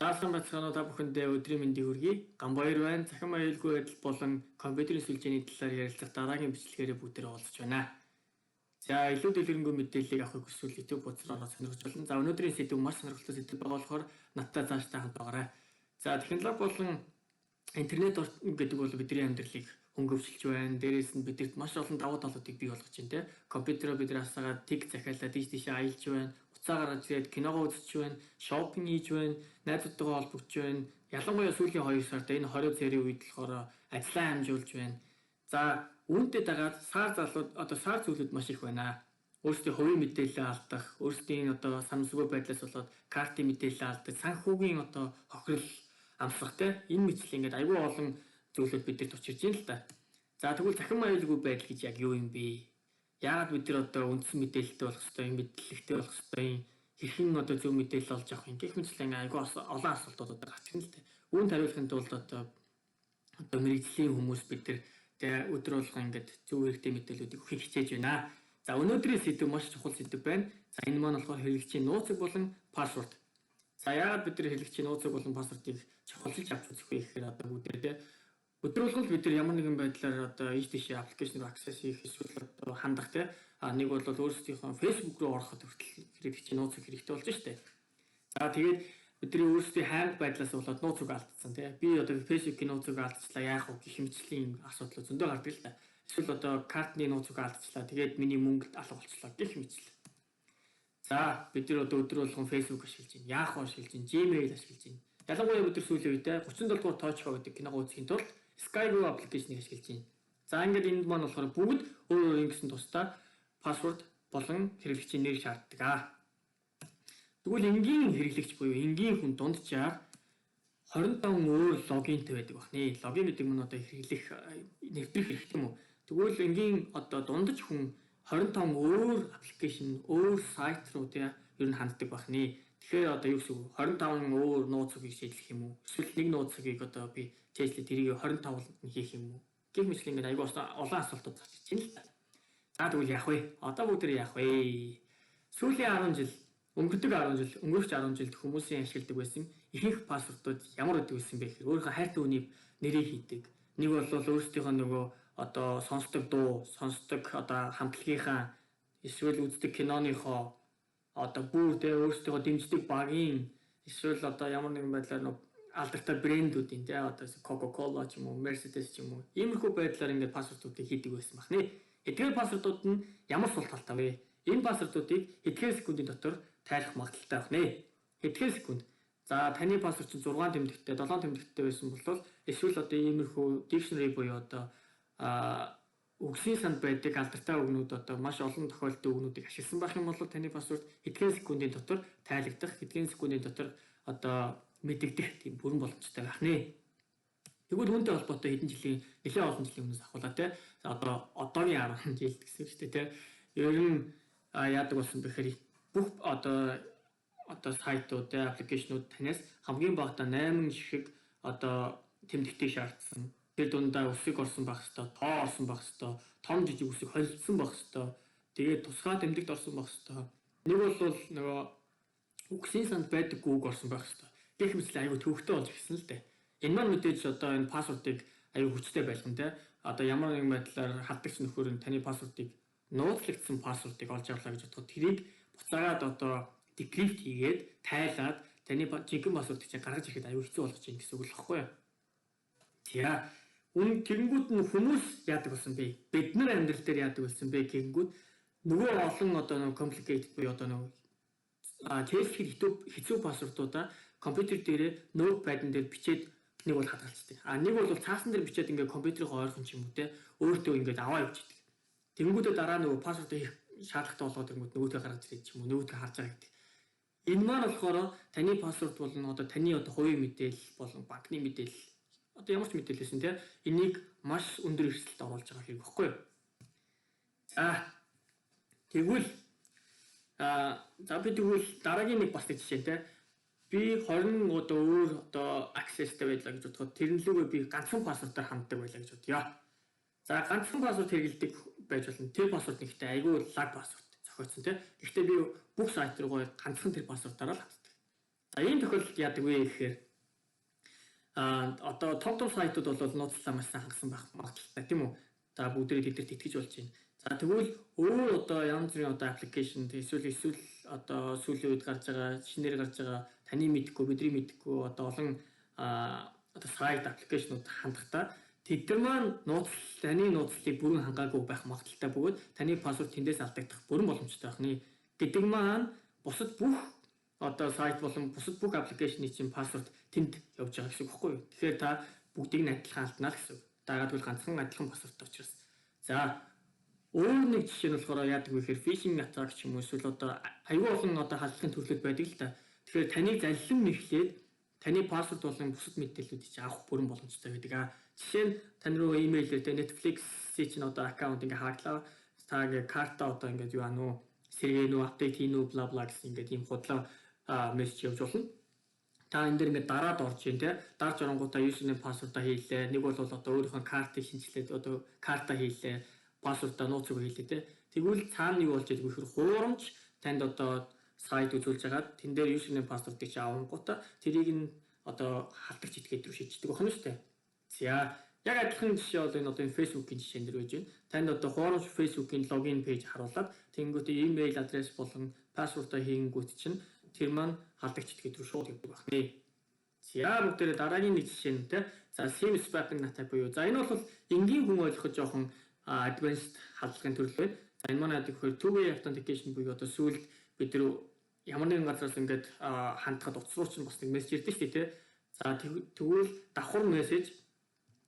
Заасан бацгаана та бүхэндээ өдрийн мэндийг хүргэе. Гамбаяр байна. Захин аюулгүй байдал болон компьютерийн сүлжээний талаар ярилцах дараагийн бичлэгээр бүгдээ уулзч байна. За илүү дэлгэрэнгүй мэдээллийг авахыг хүсвэл YouTube хуудасаар сонирхож болно. За өнөөдрийн сэдв маш сонирхолтой сэдв байгаа болохоор надтай цаашдаа хамт байгаарай. За технологи болон интернет гэдэг бол бидний амьдралыг хөнгөвчлж байна. Дээрээс нь бидэнд маш олон давуу талуудыг бий болгож байна те. Компьютероо бид насаагаад тиг захиалаад тийш аялж байна. Уцаа гаргаж ирээд киногоо үзэж байна, шопинг хийж байна, найзуудтайгаа холбогдож байна. Ялангуяа сүүлийн 2 сард энэ 20 цэрийн үед болохоор ажиллаа хамжуулж байна. За үүнтэй дагаад сар зүйлүүд маш их байна. Өөрсдийн хувийн мэдээлэл алдах, өөрсдийн санамсаргүй байдлаас болоод картын мэдээлэл алдах, санхүүгийн хохирол амсгах те энэ мэтлээ ингээд аюул олон зүйлүүд бидэнд учирж байна л да. За тэгвэл захин аюулгүй байдал гэж яг юу юм бэ? Яагаад бид нар үндсэн мэдээлэлтэй болох ёстой юм, мэдлэгтэй болох ёстой юм, хэрхэн зөв мэдээлэл олж авах юм гэх мэт л аюул олон асуултууд гарч ирнэ л дээ. Үүнд хариулахын тулд мэрэгжлийн хүмүүс бид нар өдөр болгон ингээд зөв хэрэгтэй мэдээллүүдийг өгөхийг хичээж байна. За өнөөдрийн сэдв маш чухал сэдв байна. За энэ маань болохоор хэрэглэгчийн нууцыг болон пассворд. За яагаад бид нар хэрэглэгчийн нууцыг болон пассвордыг чухалчилж авч үзэх вэ гэхээр бүгдээ өдөр болгон бид нар ямар нэгэн байдлаар ийш тийш аппликейшнээр аксес хийх эсвэл хандах те нэг бол өөрсдийнхөө Facebook руу ороход хүртэл хэрэглэгчийн нууцыг хэрэгтэй болж штэ. За тэгээд бидний өөрсдийн ханг байдлаас болоод нууцыг алдсан те. Би Facebook-ийн нууцыг алдчихлаа яах вэ гэх мэтлийн асуудал зөндөө гардаг л да. Эсвэл картны нууцыг алдчихлаа. Тэгээд миний мөнгөд алга болчихлоо гэх мэтлээ. За бид нар өдөр болгон Facebook ашиглаж байна. Yahoo ашиглаж байна, Gmail ашиглаж байна. Ялангуяа бид нар сүүлийн үед 37 дугаар тоочхоо гэдэг киногоо үзэхийн тулд Skype аппликейшнийг ашиглаж байна. За ингээд энд маань болохоор бүгд өөр ингэсэн тусдаа пассворд болон хэрэглэгчийн нэр шаарддаг. Тэгвэл энгийн хэрэглэгч буюу энгийн хүн дунджаар 25 өөр логинтэй байдаг бахны. Логин гэдэг нь хэрэглэх нэвтрэх хэрэгтэй юм уу? Тэгвэл энгийн дундаж хүн 25 өөр аппликейшн, өөр сайт руу ер нь ханддаг бахны. Тэгэхээр юу гэсэн 25 өөр нууцыг шийдлэх юм уу? Эсвэл нэг нууцыг би чэйжлээ тэрийг 25 хийх юм уу? Гэх мэт ингээд аюул олон асуултууд гарч ирж байна л да. За тэгвэл яах вэ? Одоо бүгд яах вэ? Сүүлийн 10 жил, өнгөрдөг 10 жил, өнгөрөх 10 жилд хүмүүсийн ашигладаг байсан ихэнх пассвордууд ямар байдаг байсан бэ гэхээр өөрийнхөө хайртай хүний нэрийг хийдэг. Нэг бол өөрсдийнхөө сонсдог дуу, сонсдог хамтлагийнхаа эсвэл үздэг киноныхоо бүр өөрсдөө дэмждэг багийн эсвэл ямар нэгэн байдлаар алдартай брэндүүдийн Coca-Cola ч юм уу, Mercedes ч юм уу иймэрхүү байдлаар ингээд пассвордуудыг хийдэг байсан бахны. Эдгээр пассвордууд нь ямар сул талтай вэ? Энэ пассвордуудыг эдгээр секундын дотор тайлах магадaltaй бахны. Эдгээр секунд. За таны пассворд чинь 6 тэмдэгттэй, 7 тэмдэгттэй байсан бол эсвэл иймэрхүү dictionary буюу үгсийн санд байдаг алдартай үгнүүд маш олон тохиолдолтой үгнүүдийг ашигласан байх юм бол таны пассворд эдгээр секундын дотор тайлагдах, эдгээр секундын дотор мэдэгдэх тийм бүрэн боломжтой байх нэ. Тэгвэл үүнтэй холбоотой нэлээд олон жилийн өмнөөс ахуулаа те. Одоогийн 10 жил гэсэн үг шүү дээ те. Ер нь яадаг болсон бэхээр бүх сайтууд, аппликейшнууд танаас хамгийн багадаа 8 ширхэг тэмдэгтийг шаардсан. Тэр дундаа үсэг орсон байх хэвээр, тоо орсон байх хэвээр, том жижиг үсэг холилдсон байх хэвээр. Тэгээд тусгай тэмдэгт орсон байх хэвээр. Нэг бол үгсийн санд байдаггүй үг орсон байх хэвээр. Гэх мэт аюу төвөгтэй болж ирсэн л дээ. Энэ маань мэдээж энэ пассвордыг аюу хүчтэй байлгана те. Ямар нэгэн байдлаар хадагч нөхөр нь таны пассвордыг нууцлагдсан пассвордыг олж авлаа гэж бодоход тэрийг буцаагаад decrypt хийгээд тайлаад таны жинхэнэ пассвордыг чинь гаргаж ирэхэд аюу хэцүү болгож ийн гэсэн үг л баггүй юу? За тэгэнгүүт нь хүмүүс яадаг болсон бэ? Бид нар амьдрал дээр яадаг болсон бэ гэнгүүт нөгөө олон complicated буюу тестэх хэцүү пассвордуудаа компьютер дээрээ ноутпад дээр бичээд нэг бол хадгалцдаг. Нэг бол цаасан дээр бичээд ингээд компьютерийн ойрхон ч юм уу те өөртөө ингээд аваа явчихдаг. Тэгэнгүүтээ дараа нөгөө пассвордыг хийх шаардлагатай болгоод ирэнгүүт нөгөөдөө гаргаж ирээд ч юм уу нөгөөдөө харж байгаа гэдэг. Энэ маань болохоор таны пассворд болон таны хувийн мэдээлэл болон банкны мэдээлэл ямар ч мэдээлэл байсан те энийг маш өндөр эрсдэлд оруулж байгаа хэрэг баггүй юу? Тэгвэл тэгвэл дараагийн нэг бас жишээ те би 20 өөр accessтэй байлаа гэж бодоход тэрнлүүгээ би ганцхан пассвордоор ханддаг байлаа гэж бодъё. За ганцхан пассворд хэрэглэдэг байж болно. Тэр пассворд нэгтэй айгүй лаг пассворд зохиоцсон те. Гэхдээ би бүх сайт руугаа ганцхан тэр пассвордаараа л ханддаг. За ийм тохиолдолд яадаг вэ гэхээр одоо том сайтууд бол нууцлаа маш сайн хангасан байх магадaltaй тийм үү? За бүгдээ тэдэрт итгэж болж байна. За тэгвэл өөр одоо янз бүрийн одоо аппликейшн эсвэл одоо сүүлийн үед гарч байгаа шинээр гарч байгаа таны мэдхгүй бидний мэдхгүй одоо олон одоо сайт аппликейшнууд хандахдаа тэд нар маань таны нууцлалыг бүрэн хангаагүй байх магадaltaй бөгөөд таны пассворд тэндээс алдагдах бүрэн боломжтой байна гэдэг маань бусад бүх одоо сайт болон бусад бүх аппликейшны чинь пассворд тэнд явж байгаа гэсэн үг байхгүй юу? Тэгэхээр та бүгдийг нь адилхан алднаа гэсэн үг. Дагаад бол ганцхан адилхан пассворттой учраас. За өөр нэг жишээ нь болохоор яадаг вэ гэхээр phishing attack ч юм уу эсвэл одоо аюул олон одоо халдлагын төрлүүд байдаг л та. Тэгэхээр таныг заллин мэхлээд таны пассворд болон бусад мэдээллүүдийг чи авах бүрэн боломжтой байдаг. Жишээ нь тань руу имэйлээр тэ Netflix-ийн чинь одоо аккаунт ингээ хааглаа. Та ингээ карта одоо ингээ юу аа нөө сэргээнүү апдейт хийнүү бла бла гэсэн ингээ тийм худлаа мессеж явж болно. Та энэ дэр ингээд дараад орж ийн те дарж оронгуудаа username password-а хийлээ. Нэг бол одоо өөрийнхөө картыг шинжилээд одоо карта хийлээ. Password-а нууцыг хийлээ те. Тэгвэл цаана юу болж байгаа гэхээр хуурамч танд одоо сайт үзүүлж хагаад тэн дээр username password-ыг чи авангуудаа тэрийг нь одоо халтагч этгээд рүү шийддэг байна шүү дээ. За яг адилхан жишээ бол энэ одоо Facebook-ийн жишээн дэр байж байна. Танд одоо хуурамч Facebook-ийн логин пэйж харуулад тэнгуүтээ email адрес болон password-а хийнгүүт чинь тэр маань халдагч этгээд рүү шууд явдаг байна. За бүгдээрээ дараагийн нэг жишээ нь те. За SIM swapping attack буюу. За энэ бол энгийн хүн ойлгоход жоохон advanced халдлагын төрөл байна. За энэ маань яадаг вэ? Two-way authentication буюу одоо сүүлд бид нар ямар нэгэн газраас ингээд хандхад утас руу чинь бас нэг мессеж ирдэг шүү дээ те. За тэгвэл давхар мессеж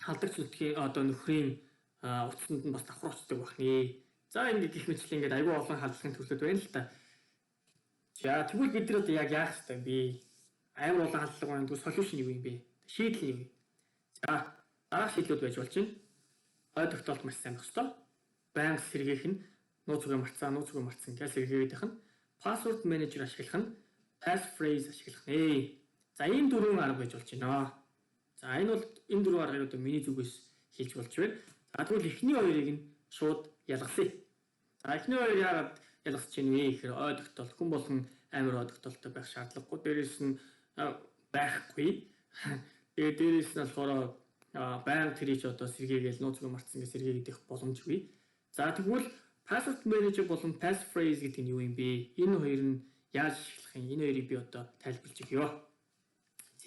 халдагч нутгийн одоо нөхрийн утаснд нь бас давхар очдог байна. За ингээд гих мэтлээ ингээд аюул олон халдлагын төрлүүд байна л та. За тэгвэл бид нар одоо яг яах ёстой юм бэ? Амар олон халдлага байна. Тэгвэл solution юу юм бэ? Шийдэл нь юу вэ? За дараах шийдлүүд байж болж байна. Ой тогтоолт маш сайн байх ёстой. Банк сэргээх нь нууц үгээ марцсан гэж сэргээгээд байх нь. Password manager ашиглах нь, passphrase ашиглах нэ. За ийм дөрвөн арга байж болж байна. За энэ бол энэ дөрвөн аргыг одоо миний зүгээс хэлж болж байна. За тэгвэл эхний хоёрыг нь шууд ялгасъя. За эхний хоёр яагаад ялгасч чинь вэ гэхээр ой тогтоолт хүн болгон амар ой тогтоолтой байх шаардлагагүй. Дээрээс нь байхгүй. Тэгээд дээрээс нь болохоор баян тэрийч одоо сэргээгээл нууцгүй марцсан гэж сэргээгээд их боломжгүй. За тэгвэл password manager болон passphrase гэдэг нь юу юм бэ? Энэ хоёр нь яаж ашиглах юм? Энэ хоёрыг би одоо тайлбарлаж өгье.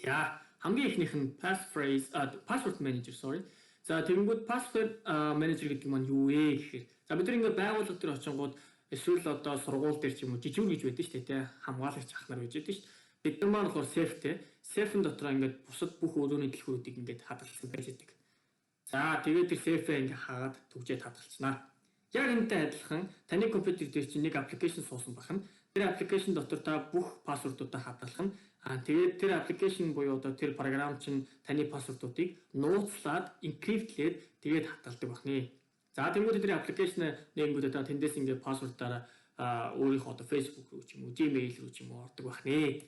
За хамгийн ихнийх нь password manager sorry. За тэгэнгүүт password manager гэдэг маань юу вэ гэхээр за бид нар ингээд байгууллага дээр очингууд эсвэл одоо сургууль дээр ч юм уу жижигүр гэж байдаг шүү дээ тий хамгаалагч ах нар байж байдаг шүү дээ. Бид нар маань болохоор safe-ын дотор ингээд бусад бүх өрөөний дэлгүүрүүдийг ингээд хадгалсан байж байдаг. За тэгээд тэр safe-ээ ингээд хаагаад түгжээд хадгалцнаа. Яг энэтэй адилхан таны компьютер дээр чинь нэг аппликейшн суусан байх нь тэр аппликейшн дотор та бүх пассвордуудаа хадгалах нь тэгээд тэр аппликейшн буюу одоо тэр програм чинь таны пассвордуудыг нууцлаад encryptlээд тэгээд хадгалдаг байна. За тэгвэл тэр аппликейшн нэнгүүд одоо тэндээс ингээд пассвордаараа өөрийнхөө одоо Facebook руу ч юм уу Gmail руу ч юм уу ордог байна.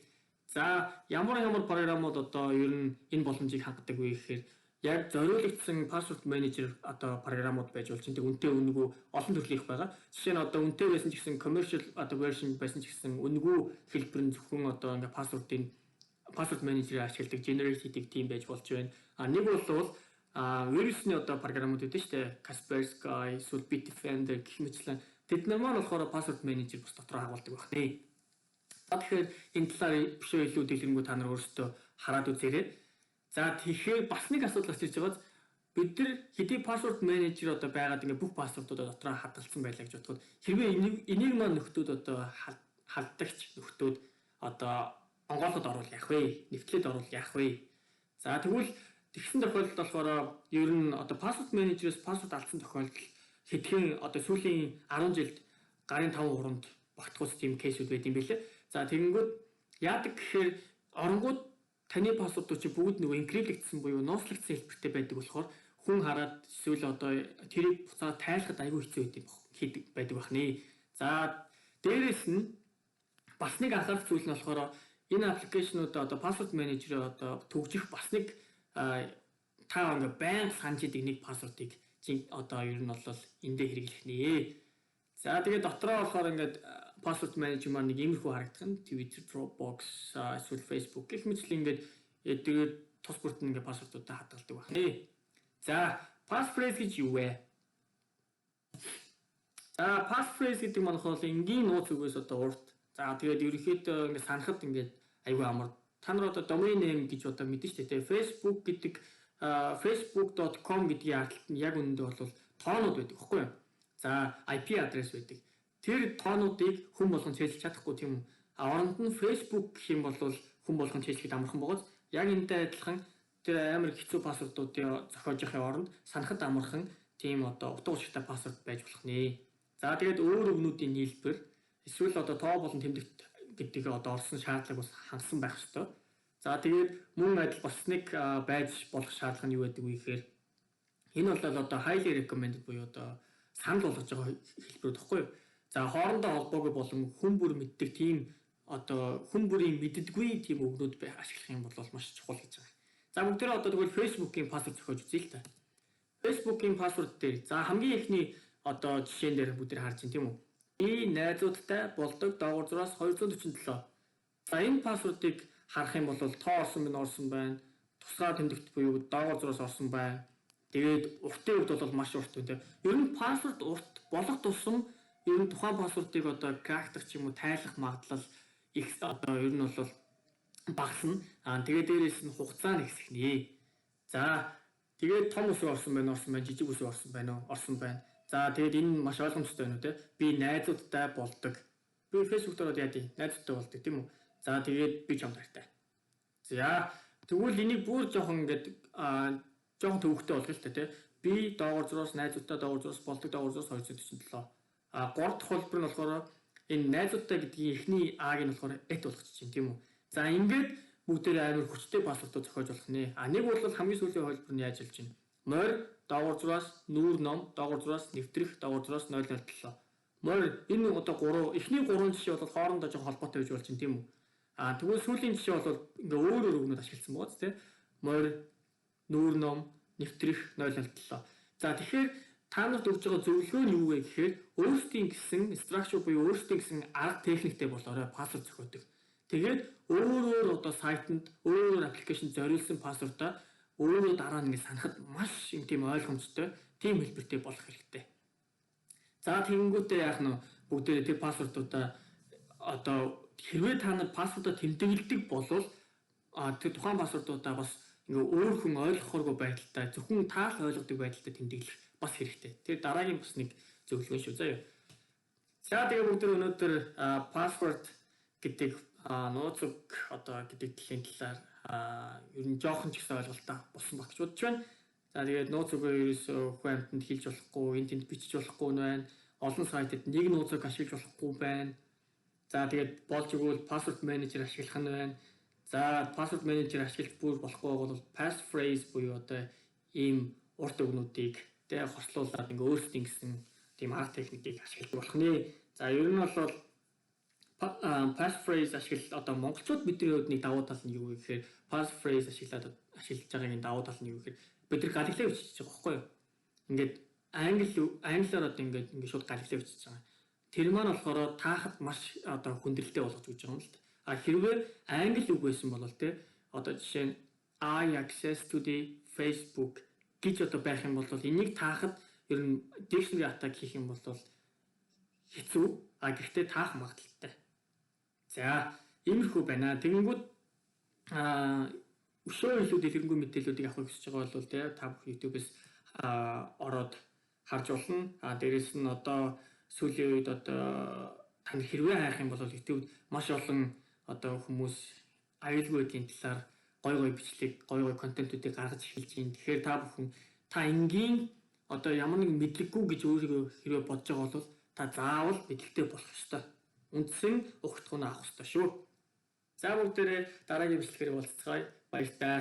За ямар програмууд одоо ер нь энэ боломжийг хангадаг вэ гэхээр яг зориулагдсан password manager одоо програмууд байж болж энэ үнэтэй үнэгүй олон төрлийн их байгаа. Жишээ нь одоо үнэтэй байсан ч гэсэн commercial одоо version байсан ч гэсэн үнэгүй хэлбэр нь зөвхөн одоо ингээ password manager-ыг ашигладаг generate хийдэг тийм байж болж байна. Нэг бол вирусны одоо програмууд үүдэн шүү дээ. Kaspersky, эсвэл Bitdefender гэх мэтлэн тэд нар маань болохоор password manager бас дотроо хагуулдаг байна. Тэгэхээр энэ талаар бишөө илүү дэлгэрэнгүй та нар өөрсдөө хараад үзээрэй. За тэгэхээр бас нэг асуудал гарч ирж байгаа. Бид нар хэдий password manager одоо байгаад ингээ бүх пассвордуудаа дотроо хадгалсан байлаа гэж бодоход хэрвээ энийг маань нөхдүүд одоо халдагч нөхдүүд одоо онгойлгод орвол яах вэ? Нэвтлээд орвол яах вэ? За тэгвэл тэгсэн тохиолдолд болохоор ер нь одоо password manager-ээс password алдсан тохиолдол хэдхэн одоо сүүлийн 10 жилд гарын 5 уранд багтахус тийм кейсүүд байт юм билээ. За тэгэнгүүт яадаг гэхээр оронгууд таны пассвордууд чи бүгд нөгөө encryptлэгдсэн буюу нууцлагдсан хэлбэртэй байдаг болохоор хүн хараад эсвэл одоо тэрийг буцаад тайлахад аюу хэцүү байдаг байна. За дээрэс нь бас нэг анхаарах зүйл нь болохоор энэ аппликейшнууд одоо password manager одоо төгжих бас нэг та ингээ байн санаж идэг нэг пассвордыг одоо ер нь бол эндээ хэрэглэх нэ. За тэгээд дотроо болохоор ингээд password management нэг иймэрхүү харагдах нь Twitter, Dropbox, эсвэл Facebook гэх мэтлэн ингээд тэгээд тус бүрт ингээд пассвордуудаа хадгалдаг байна. За, passphrase гэж юу вэ? За, passphrase гэдэг маань бол энгийн нууц үгээс одоо урт. За, тэгээд ерөнхийдөө ингээд санахад ингээд айгүй амар. Та нар одоо domain name гэж одоо мэдэн шүү дээ. Facebook гэдэг facebook.com гэдгийн ардталт нь яг үнэндээ бол тоонууд байдаг, хэвгүй юу? За, IP адрес байдаг. Тэр тоонуудыг хүн болгон чэйжлэх чадахгүй тийм үү? Оронд нь Facebook гэх юм бол хүн болгон чэйжлэхэд амархан байгаа. Яг энэтэй адилхан тэр амар хэцүү пассвордуудыг зохиож явахын оронд санахад амархан тийм одоо утга учиртай пассворд байж болох нэ. За, тэгээд өөр өгнүүдийн нийлбэр эсвэл одоо тоо болон тэмдэгт гэдгийг одоо орсон шаардлага бас хангасан байх ёстой. За, тэгээд мөн адил бас нэг байж болох шаардлага нь юу гэдэг вэ гэхээр энэ бол одоо highly recommended буюу одоо санал болгож байгаа хэлбэрүүд баггүй юу? За, хоорондоо холбоогүй болон хүн бүр мэддэг тийм одоо хүн бүрийн мэддэггүй тийм өгнүүд ашиглах юм бол маш чухал гэж байгаа. За, бүгдээрээ одоо тэгвэл Facebook-ийн пассворд зохиож үзье л та. Facebook-ийн пассворд дээр за хамгийн ихний одоо жишээн дээр бүгд харж байна тийм үү? Би найзуудтай болдог доогуур зураас 247. За, энэ пассвордыг харах юм бол тоо орсон байна. Тусгай тэмдэгт буюу доогуур зураас орсон байна. Тэгээд уртын үед бол маш урт байна. Ер нь пассворд урт болох тусам ер нь тухайн пассвордыг одоо крактах ч юм уу тайлах магадлал их одоо ер нь бол багасна. Тэгээд дээрээс нь хугацаа нь ихсэх нэ. За, тэгээд том ус орсон байна, жижиг ус орсон байна. За, тэгээд энэ маш ойлгомжтой байна үү те. Би найзуудтай болдог. Би Facebook дээр яа тий найзуудтай болдог тийм үү? За, тэгээд би чамд хайртай. За, тэгвэл энийг бүр жоохон ингээд жоохон төвөгтэй болгох л та тий. Би доогуур зураас найзуудтай доогуур зураас болдог доогуур зураас 247. Гурав дахь хэлбэр нь болохоор энэ найзуудтай гэдгийн эхний А-г нь болохоор эт болгочих чинь тийм үү? За, ингээд бүгдээр амар хүчтэй пассвордыг зохиож болох нэ. Нэг бол хамгийн сүүлийн хэлбэр нь яаж хэлж байна? Морь доогуур зураас нүүр ном доогуур зураас нэвтрэх доогуур зураас 007. Морь энэ одоо эхний гурван жишээ бол хоорондоо жоохон холбоотой байж болж байна тийм үү? Тэгвэл сүүлийн жишээ бол ингээ өөр өгнөд ашигласан байгаа тийм. Морь нүүр ном нэвтрэх 007. За, тэгэхээр та нарт өгж байгаа зөвлөгөө нь юу вэ гэхээр өөрсдийн гэсэн structure буюу өөрсдийн гэсэн арга техниктэй болоорой пассворд зохиодог. Тэгээд өөр одоо сайтанд өөр аппликейшн зориулсан пассвордаа өөрөө дараа нь ингэ санахад маш тийм ойлгомжтой тийм хэлбэртэй болох хэрэгтэй. За, тэгэнгүүтээ яах нь бүгдээ тэр пассвордуудаа одоо хэрвээ та нар пассвордоо тэмдэглэдэг болвол тэр тухайн пассвордуудаа бас ингээ өөр хүн ойлгохоргүй байдалтай зөвхөн та л ойлгодог байдалтай тэмдэглэх бас хэрэгтэй. Тэр дараагийн бас нэг зөвлөгөө шүү заяа. За, тэгээ бүгд өнөөдөр password гэдэг нууцуг одоо гэдэг талын талаар ер нь жоохон ч ихсэн ойлголттой болсон баг гэж бодож байна. За, тэгээд нууцугаа ерөөсөө хүн амьтанд хэлж болохгүй, энэ тэнд бичиж болохгүй нь байна. Олон сайтад нэг нууцыг ашиглаж болохгүй байна. За, тэгээд болж игэл password manager ашиглах нь байна. За, password manager ашиглаж бүр болохгүй бол passphrase буюу одоо ийм урт өгнүүдийг хослуулаад ингээ өөрсдийн гэсэн тийм арга техникийг ашиглаж болох нэ. За, ер нь бол passphrase ашиглал одоо монголчууд бидний хувьд нэг давуу тал нь юу вэ гэхээр passphrase ашиглаж байгаагийн давуу тал нь юу гэхээр бид нар галиглаа бичиж байгаа байхгүй юу? Ингээд англиар одоо ингээд шууд галиглаа бичиж байгаа. Тэр маань болохоор таахад маш одоо хүндрэлтэй болгож өгч байгаа юм л та. Хэрвээ англи үг байсан бол одоо жишээ нь I access to the Facebook гэж одоо байх юм бол энийг таахад ер нь dictionary attack хийх юм бол хэцүү. Гэхдээ таах магадaltaй. За, иймэрхүү байна. Тэгэнгүүт өшөө илүү дэлгэрэнгүй мэдээллүүдийг авах хүсэж байгаа бол та бүх YouTube-с ороод харж болно. Дээрээс нь одоо сүүлийн үед одоо тань хэрвээ хайх юм бол YouTube маш олон одоо хүмүүс аюулгүйгийн талаар гой бичлэг, гой контентуудыг гаргаж эхэлж байна. Тэгэхээр та энгийн одоо ямар нэгэн мэдлэггүй гэж өөрийгөө хэрвээ бодож байгаа бол та заавал мэдлэгтэй болох ёстой. Үндсэн өгтгөн авах ёстой шүү. За, бүгдээрээ дараагийн бичлэгээр уулзцгаая. Баярлалаа.